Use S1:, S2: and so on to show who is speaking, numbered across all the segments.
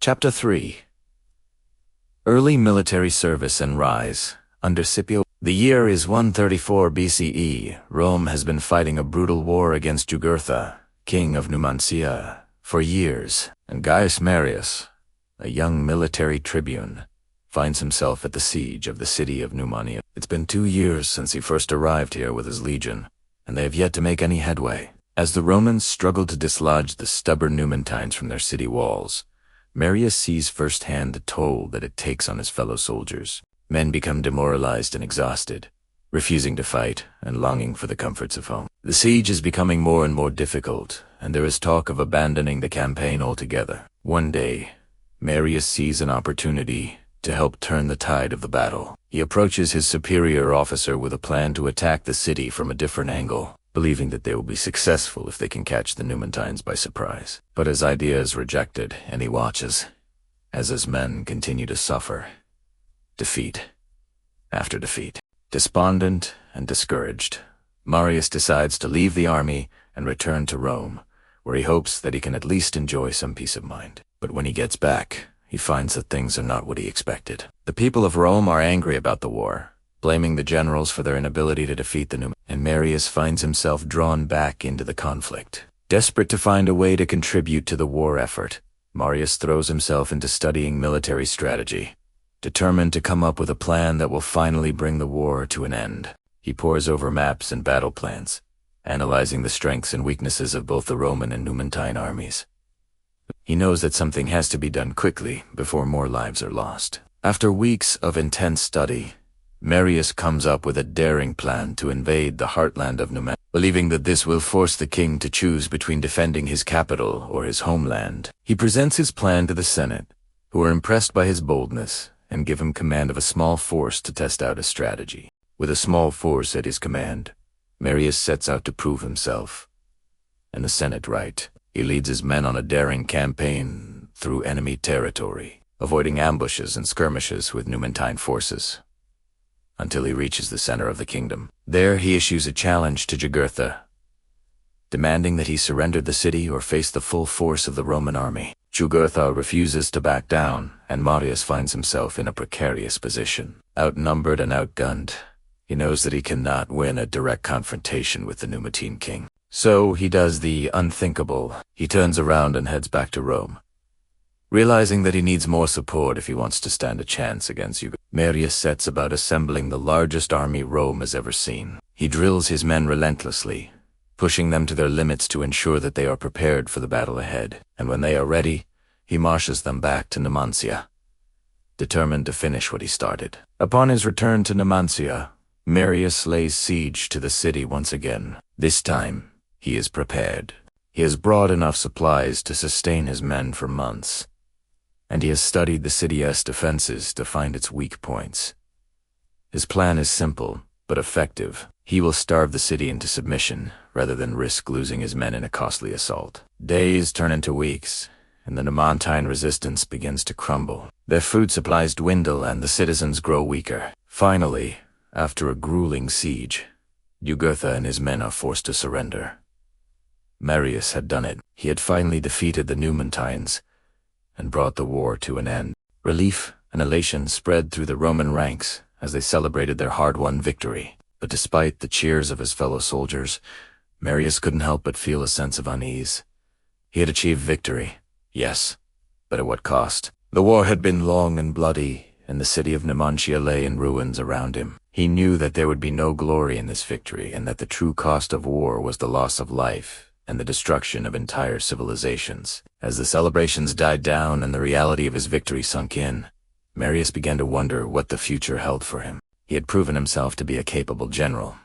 S1: Chapter 3. Early military service and rise. Under Scipio. The year is 134 BCE. Rome has been fighting a brutal war against Jugurtha, king of Numancia, for years, and Gaius Marius, a young military tribune, finds himself at the siege of the city of Numancia. It's been 2 years since he first arrived here with his legion, and they have yet to make any headway. As the Romans struggle to dislodge the stubborn Numantines from their city walls, Marius sees firsthand the toll that it takes on his fellow soldiers. Men become demoralized and exhausted, refusing to fight and longing for the comforts of home. The siege is becoming more and more difficult, and there is talk of abandoning the campaign altogether. One day, Marius sees an opportunity to help turn the tide of the battle. He approaches his superior officer with a plan to attack the city from a different angle, believing that they will be successful if they can catch the Numantines by surprise. But his idea is rejected, and he watches as his men continue to suffer defeat after defeat. Despondent and discouraged, Marius decides to leave the army and return to Rome, where he hopes that he can at least enjoy some peace of mind. But when he gets back, he finds that things are not what he expected. The people of Rome are angry about the war, blaming the generals for their inability to defeat the Numantines, and Marius finds himself drawn back into the conflict. Desperate to find a way to contribute to the war effort, Marius throws himself into studying military strategy, determined to come up with a plan that will finally bring the war to an end. He pores over maps and battle plans, analyzing the strengths and weaknesses of both the Roman and Numantine armies. He knows that something has to be done quickly before more lives are lost. After weeks of intense study, Marius comes up with a daring plan to invade the heartland of Numancia, believing that this will force the king to choose between defending his capital or his homeland. He presents his plan to the Senate, who are impressed by his boldness and give him command of a small force to test out his strategy. With a small force at his command, Marius sets out to prove himself, and the Senate right. He leads his men on a daring campaign through enemy territory, avoiding ambushes and skirmishes with Numantine forces, until he reaches the center of the kingdom. There he issues a challenge to Jugurtha, demanding that he surrender the city or face the full force of the Roman army. Jugurtha refuses to back down, and Marius finds himself in a precarious position. Outnumbered and outgunned, he knows that he cannot win a direct confrontation with the Numantine king. So he does the unthinkable. He turns around and heads back to Rome, realizing that he needs more support if he wants to stand a chance against Jugurtha. Marius sets about assembling the largest army Rome has ever seen. He drills his men relentlessly, pushing them to their limits to ensure that they are prepared for the battle ahead. And when they are ready, he marches them back to Numancia, determined to finish what he started. Upon his return to Numancia, Marius lays siege to the city once again. This time, he is prepared. He has brought enough supplies to sustain his men for months, and he has studied the city's defenses to find its weak points. His plan is simple, but effective. He will starve the city into submission, rather than risk losing his men in a costly assault. Days turn into weeks, and the Numantine resistance begins to crumble. Their food supplies dwindle and the citizens grow weaker. Finally, after a grueling siege, Jugurtha and his men are forced to surrender. Marius had done it. He had finally defeated the Numantines and brought the war to an end. Relief and elation spread through the Roman ranks as they celebrated their hard-won victory. But despite the cheers of his fellow soldiers, Marius couldn't help but feel a sense of unease. He had achieved victory, yes, but at what cost? The war had been long and bloody, and the city of Numancia lay in ruins around him. He knew that there would be no glory in this victory, and that the true cost of war was the loss of life and the destruction of entire civilizations. As the celebrations died down and the reality of his victory sunk in, Marius began to wonder what the future held for him. He had proven himself to be a capable general,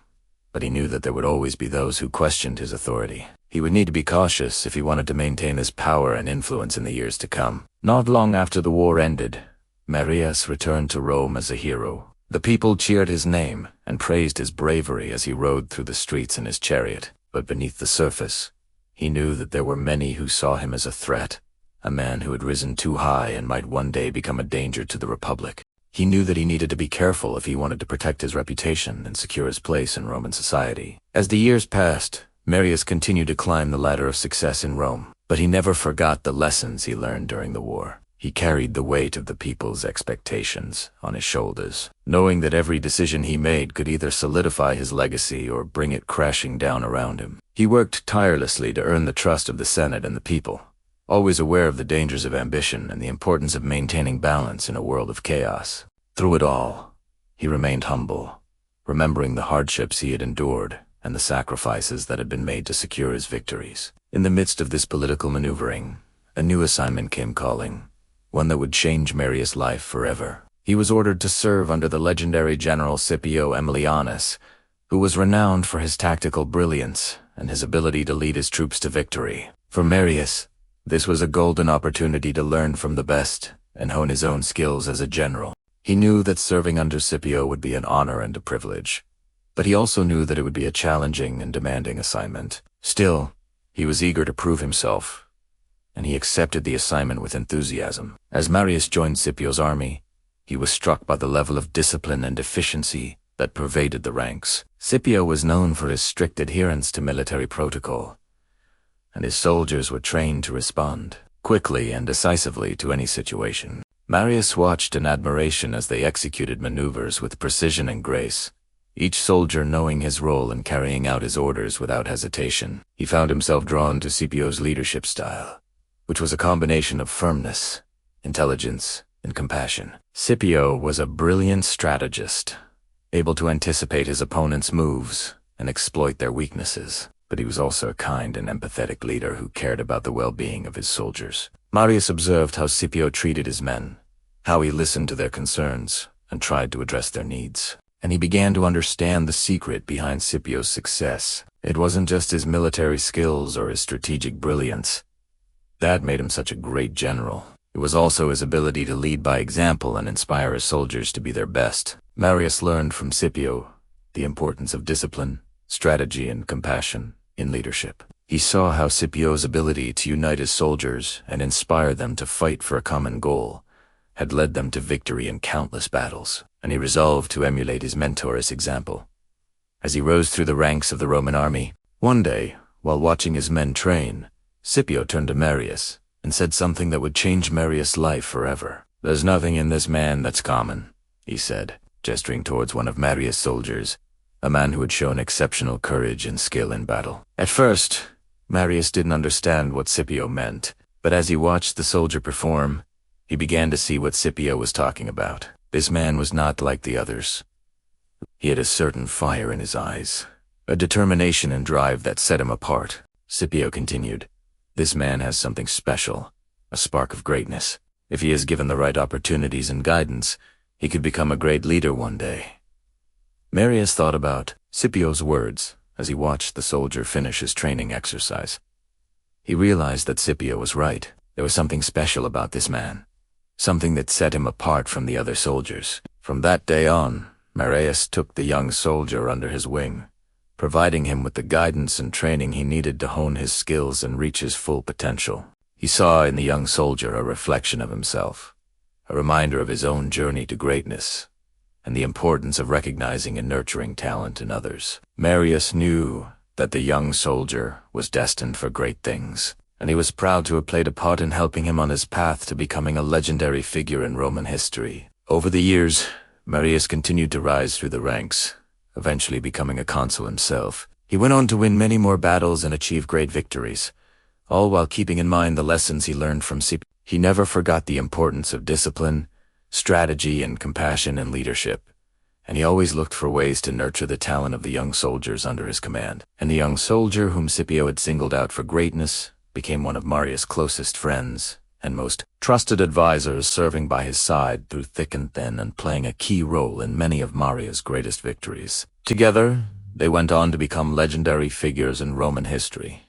S1: but he knew that there would always be those who questioned his authority. He would need to be cautious if he wanted to maintain his power and influence in the years to come. Not long after the war ended, Marius returned to Rome as a hero. The people cheered his name and praised his bravery as he rode through the streets in his chariot. But beneath the surface, he knew that there were many who saw him as a threat, a man who had risen too high and might one day become a danger to the Republic. He knew that he needed to be careful if he wanted to protect his reputation and secure his place in Roman society. As the years passed, Marius continued to climb the ladder of success in Rome, but he never forgot the lessons he learned during the war. He carried the weight of the people's expectations on his shoulders, knowing that every decision he made could either solidify his legacy or bring it crashing down around him. He worked tirelessly to earn the trust of the Senate and the people, always aware of the dangers of ambition and the importance of maintaining balance in a world of chaos. Through it all, he remained humble, remembering the hardships he had endured and the sacrifices that had been made to secure his victories. In the midst of this political maneuvering, a new assignment came calling, one that would change Marius' life forever. He was ordered to serve under the legendary general Scipio Aemilianus, who was renowned for his tactical brilliance and his ability to lead his troops to victory. For Marius, this was a golden opportunity to learn from the best and hone his own skills as a general. He knew that serving under Scipio would be an honor and a privilege, but he also knew that it would be a challenging and demanding assignment. Still, he was eager to prove himself, and he accepted the assignment with enthusiasm. As Marius joined Scipio's army, he was struck by the level of discipline and efficiency that pervaded the ranks. Scipio was known for his strict adherence to military protocol, and his soldiers were trained to respond quickly and decisively to any situation. Marius watched in admiration as they executed maneuvers with precision and grace, each soldier knowing his role and carrying out his orders without hesitation. He found himself drawn to Scipio's leadership style, which was a combination of firmness, intelligence, and compassion. Scipio was a brilliant strategist, able to anticipate his opponent's moves and exploit their weaknesses, but he was also a kind and empathetic leader who cared about the well-being of his soldiers. Marius observed how Scipio treated his men, how he listened to their concerns and tried to address their needs. And he began to understand the secret behind Scipio's success. It wasn't just his military skills or his strategic brilliance that made him such a great general. It was also his ability to lead by example and inspire his soldiers to be their best. Marius learned from Scipio the importance of discipline, strategy, and compassion in leadership. He saw how Scipio's ability to unite his soldiers and inspire them to fight for a common goal had led them to victory in countless battles, and he resolved to emulate his mentor's example. As he rose through the ranks of the Roman army, one day, while watching his men train, Scipio turned to Marius and said something that would change Marius' life forever. "There's nothing in this man that's common," he said, gesturing towards one of Marius' soldiers, a man who had shown exceptional courage and skill in battle. At first, Marius didn't understand what Scipio meant, but as he watched the soldier perform, he began to see what Scipio was talking about. This man was not like the others. He had a certain fire in his eyes, a determination and drive that set him apart. Scipio continued, "This man has something special, a spark of greatness. If he is given the right opportunities and guidance, he could become a great leader one day." Marius thought about Scipio's words as he watched the soldier finish his training exercise. He realized that Scipio was right. There was something special about this man, something that set him apart from the other soldiers. From that day on, Marius took the young soldier under his wing, providing him with the guidance and training he needed to hone his skills and reach his full potential. He saw in the young soldier a reflection of himself, a reminder of his own journey to greatness, and the importance of recognizing and nurturing talent in others. Marius knew that the young soldier was destined for great things, and he was proud to have played a part in helping him on his path to becoming a legendary figure in Roman history. Over the years, Marius continued to rise through the ranks, eventually becoming a consul himself. He went on to win many more battles and achieve great victories, all while keeping in mind the lessons he learned from Scipio. He never forgot the importance of discipline, strategy, and compassion in leadership, and he always looked for ways to nurture the talent of the young soldiers under his command. And the young soldier whom Scipio had singled out for greatness became one of Marius' closest friends and most trusted advisors, serving by his side through thick and thin and playing a key role in many of Marius' greatest victories. Together, they went on to become legendary figures in Roman history,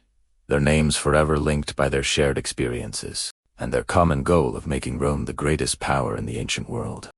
S1: their names forever linked by their shared experiences and their common goal of making Rome the greatest power in the ancient world.